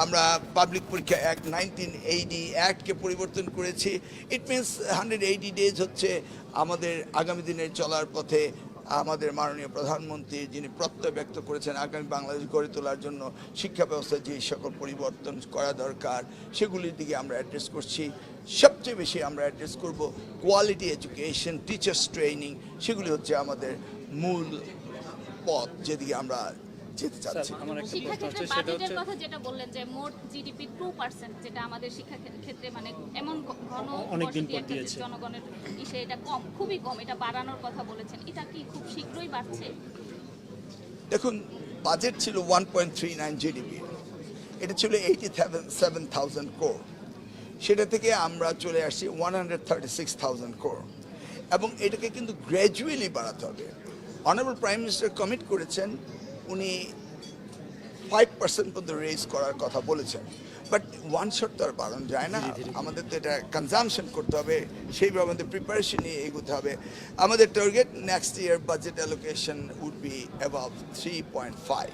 আমরা পাবলিক পরীক্ষা অ্যাক্ট 1980 অ্যাক্টকে পরিবর্তন করেছি। ইট মিনস 180 ডেজ হচ্ছে আমাদের আগামী দিনের চলার পথে আমাদের মাননীয় প্রধানমন্ত্রী যিনি প্রত্যয় ব্যক্ত করেছেন আগামী বাংলাদেশ গড়ে তোলার জন্য শিক্ষা ব্যবস্থায় যে সকল পরিবর্তন করা দরকার সেগুলির দিকে আমরা অ্যাড্রেস করছি। সবচেয়ে বেশি আমরা অ্যাড্রেস করব কোয়ালিটি এডুকেশন, টিচার্স ট্রেনিং, সেগুলি হচ্ছে আমাদের মূল পথ যেদিকে আমরা যেতে চাচ্ছি। শিক্ষাক্ষেত্রে বাজেটের কথা যেটা বললেন যে মোট জিডিপি 2%, যেটা আমাদের শিক্ষা ক্ষেত্রে মানে এমন ঘন বসতি একটা জনগণের ইসে এটা কম, খুবই কম, এটা বাড়ানোর কথা বলেছেন, এটা কি খুব শীঘ্রই বাড়ছে? দেখুন, বাজেট ছিল 1.39 জিডিপি, এটা ছিল 87,000 crore, সেটা থেকে আমরা চলে আসছি 136,000 crore, এবং এটাকে কিন্তু গ্র্যাজুয়ালি বাড়াতে হবে। অনারেবল প্রাইম মিনিস্টার কমিট করেছেন, উনি 5% পর্যন্ত রেজ করার কথা বলেছেন, বাট ওয়ান শট তো আর বাড়ানো যায় না, আমাদের তো এটা কনজামশন করতে হবে, সেইভাবে আমাদের প্রিপারেশন নিয়ে এগোতে হবে। আমাদের target next year budget allocation would be above 3.5,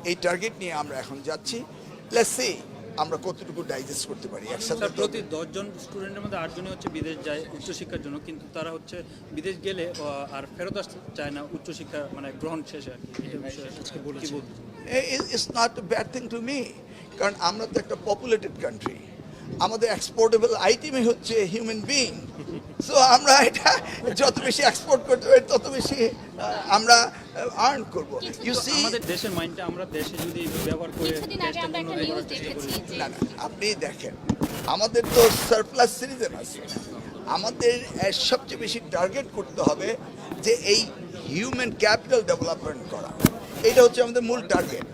এই টার্গেট নিয়ে আমরা এখন যাচ্ছি। লেটস সি আমরা কতটুকু ডাইজেস্ট করতে পারি। একসাথে প্রতি 10 জন স্টুডেন্টের মধ্যে 8 জনই হচ্ছে বিদেশ যায় উচ্চশিক্ষার জন্য, কিন্তু তারা হচ্ছে বিদেশ গেলে আর ফেরত আসতে চায় না উচ্চশিক্ষা মানে গ্রহণ শেষে আর কি। এটা বিষয়ে আজকে বলেছি, it's not a bad thing to me, কারণ আমরা তো একটা পপুলেটেড কান্ট্রি, আমাদের এক্সপোর্টেবল আইটেমই হচ্ছে হিউম্যান বিং। সো আমরা এটা যত বেশি এক্সপোর্ট করতে পারি তত বেশি আমরা আর্ন করব। ইউ সি আমাদের দেশের মাইন্ডটা আমরা দেশে যদি ব্যবহার করে না, আপনি দেখেন আমাদের তো সারপ্লাস সিটিজেন আছে, আমাদের সবচেয়ে বেশি টার্গেট করতে হবে যে এই হিউম্যান ক্যাপিটাল ডেভেলপমেন্ট করা, এটা হচ্ছে আমাদের মূল টার্গেট।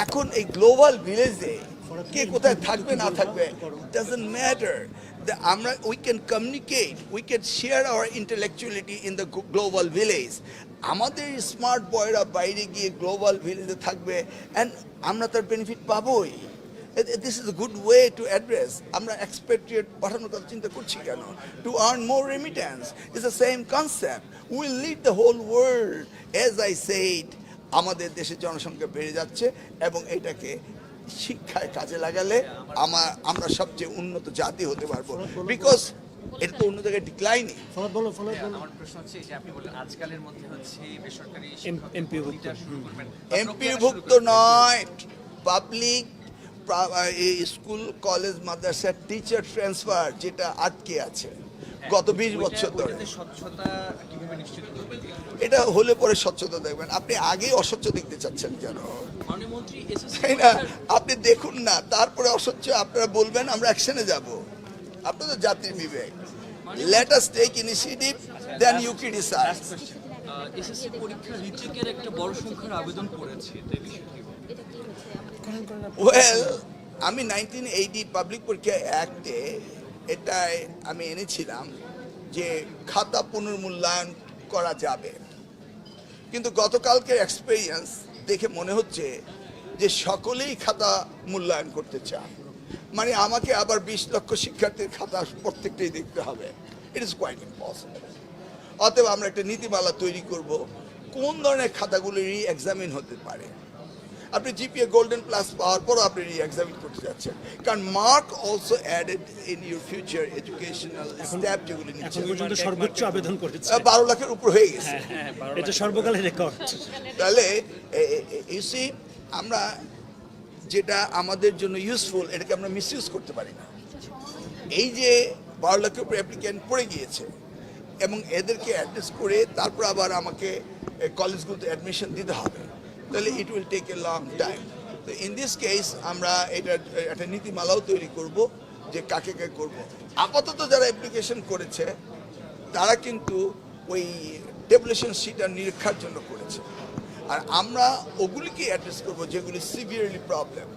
এখন এই গ্লোবাল ভিলেজে কে কোথায় থাকবে না থাকবে ডাজন্ট ম্যাটার, আমরা we can communicate, we can share our intellectuality in the global village. আমাদের স্মার্ট বয়রা বাইরে গিয়ে গ্লোবাল ভিলেজে থাকবে অ্যান্ড আমরা তার বেনিফিট পাবোই। This is a good way to address. আমরা এক্সপেক্টেড পাঠানোর কথা চিন্তা করছি কেন? To earn more remittance is the same concept, will lead the whole world. As I said, আমাদের দেশের জনসংখ্যা বেড়ে যাচ্ছে এবং এটাকে শিক্ষায় কাজে লাগালে আমরা সবচেয়ে উন্নত জাতি হতে পারবো, বিকজ এটা তো অন্য জায়গায় ডিক্লাইনিং। আমার প্রশ্ন হচ্ছে যে আপনি বললেন আজকালের মধ্যে হচ্ছে বেসরকারি এমপিভুক্ত নয়, পাবলিক স্কুল কলেজ মাদ্রাসার টিচার ট্রান্সফার যেটা আটকে আছে গত 20 বছর ধরে, স্বচ্ছতা কিভাবে নিশ্চিত করবেন? এটা হলে পরে স্বচ্ছতা দেখবেন। আপনি আগে অস্বচ্ছ দেখতে চাচ্ছেন কেন? মন্ত্রী তাই না? আপনি দেখুন না, তারপরে অস্বচ্ছ আপনারা বলবেন আমরা অ্যাকশনে যাব। আপনাদের জাতির বিবেক, let us take initiative, then you criticize. SSC পরীক্ষা রিটেকের একটা বড় সংখ্যার আবেদন করেছে, ওয়েল, আমি 1980 পাবলিক পরীক্ষা অ্যাক্টে এটাই আমি এনেছিলাম যে খাতা পুনর্মূল্যায়ন করা যাবে, কিন্তু গতকালকে এক্সপেরিয়েন্স দেখে মনে হচ্ছে যে সকলেই খাতা মূল্যায়ন করতে চান, মানে আমাকে আবার 20 লক্ষ শিক্ষার্থীর খাতা প্রত্যেকটাই দেখতে হবে। It is quite impossible. অতএব আমরা একটা নীতিমালা তৈরি করব কোন ধরনের খাতাগুলো রি এক্সামিন হতে পারে। আপনি জিপিএ গোল্ডেন প্লাস পাওয়ার পরও আপনি রি এক্সামিন করতে যাচ্ছেন, কারণ mark also added in your future educational step যেগুলো নিচ্ছে। সর্বোচ্চ আবেদন করেছে 12 লাখের উপর হয়ে গেছে, এটা সর্বকালের রেকর্ড। তাহলে ইউসি আমরা যেটা আমাদের জন্য ইউজফুল এটাকে আমরা মিসইউজ করতে পারি না। এই যে 12 লাখের উপর অ্যাপ্লিক্যান্ট পড়ে গিয়েছে এবং এদেরকে অ্যাড্রেস করে তারপর আবার আমাকে কলেজগুলোতে অ্যাডমিশন দিতে হবে, তাহলে it will take a long time. তো ইন দিস কেস আমরা এটা একটা নীতিমালাও তৈরি করব যে কাকে কাকে করব। আপাতত যারা অ্যাপ্লিকেশন করেছে তারা কিন্তু ওই ডেপুটেশন শিটার নিরীক্ষার জন্য করেছে, আর আমরা ওগুলিকে অ্যাড্রেস করব যেগুলি সিভিয়ারলি প্রবলেম।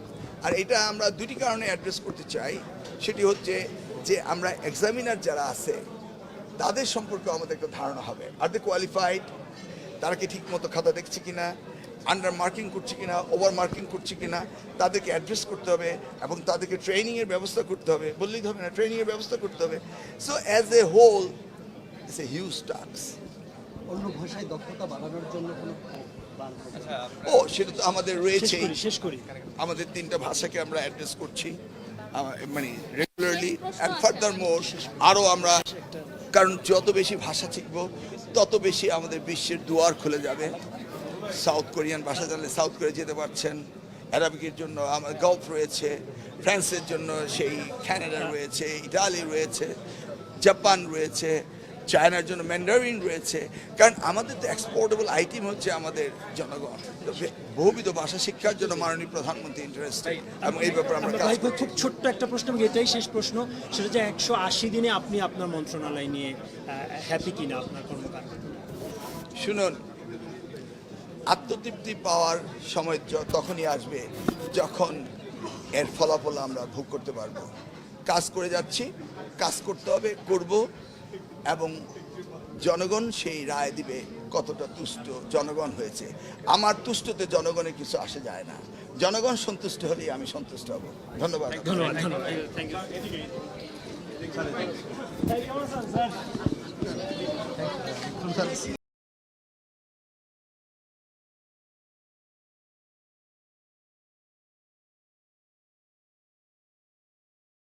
আর এটা আমরা দুটি কারণে অ্যাড্রেস করতে চাই, সেটি হচ্ছে যে আমরা এক্সামিনার যারা আছে তাদের সম্পর্কে আমাদের একটা ধারণা হবে, আর দে কোয়ালিফাইড, তারা কি ঠিক মতো খাতা দেখছে কিনা, আন্ডার মার্কিং করছে কিনা, ওভার মার্কিং করছে কিনা, তাদেরকে অ্যাড্রেস করতে হবে এবং তাদেরকে ট্রেনিংয়ের ব্যবস্থা করতে হবে, বললেই হবে না, ট্রেনিংয়ের ব্যবস্থা করতে হবে। So as a whole it's a huge task. অন্য ভাষায় দক্ষতা বাড়ানোর জন্য কোনো ও সেটা তো আমাদের রয়েছে, শেষ করি আমাদের 3টা ভাষাকে আমরা অ্যাড্রেস করছি মানে রেগুলারলি অ্যান্ড ফার্দার মোর আরও আমরা, কারণ যত বেশি ভাষা শিখবো তত বেশি আমাদের বিশ্বের দুয়ার খুলে যাবে। সাউথ কোরিয়ান ভাষা জানলে সাউথ কোরিয়া যেতে পারছেন, অ্যারাবিকের জন্য আমার গল্ফ রয়েছে, ফ্রান্সের জন্য সেই কানাডা রয়েছে, ইটালি রয়েছে, জাপান রয়েছে, চায়নার জন্য ম্যান্ডারিন রয়েছে, কারণ আমাদের তো এক্সপোর্টেবল আইটেম হচ্ছে আমাদের জনগণ। তো বহুবিধ ভাষা শিক্ষার জন্য মাননীয় প্রধানমন্ত্রী ইন্টারেস্টেড এবং এই ব্যাপারে আমরা কাজ ভাই করছি। খুব ছোট্ট একটা প্রশ্ন, এবং এটাই শেষ প্রশ্ন, সেটা যে 180 দিনে আপনি আপনার মন্ত্রণালয় নিয়ে হ্যাপি কিনা আপনার কর্মকাণ্ড? শুনুন, আত্মতৃপ্তি পাওয়ার সময় তখনই আসবে যখন এর ফলাফল আমরা ভোগ করতে পারবো। কাজ করে যাচ্ছি, কাজ করতে হবে, করব, এবং জনগণ সেই রায় দিবে কতটা তুষ্ট জনগণ হয়েছে। আমার তুষ্টতে জনগণের কিছু আসে যায় না, জনগণ সন্তুষ্ট হলেই আমি সন্তুষ্ট হব। ধন্যবাদ। ধন্যবাদ। Thank you.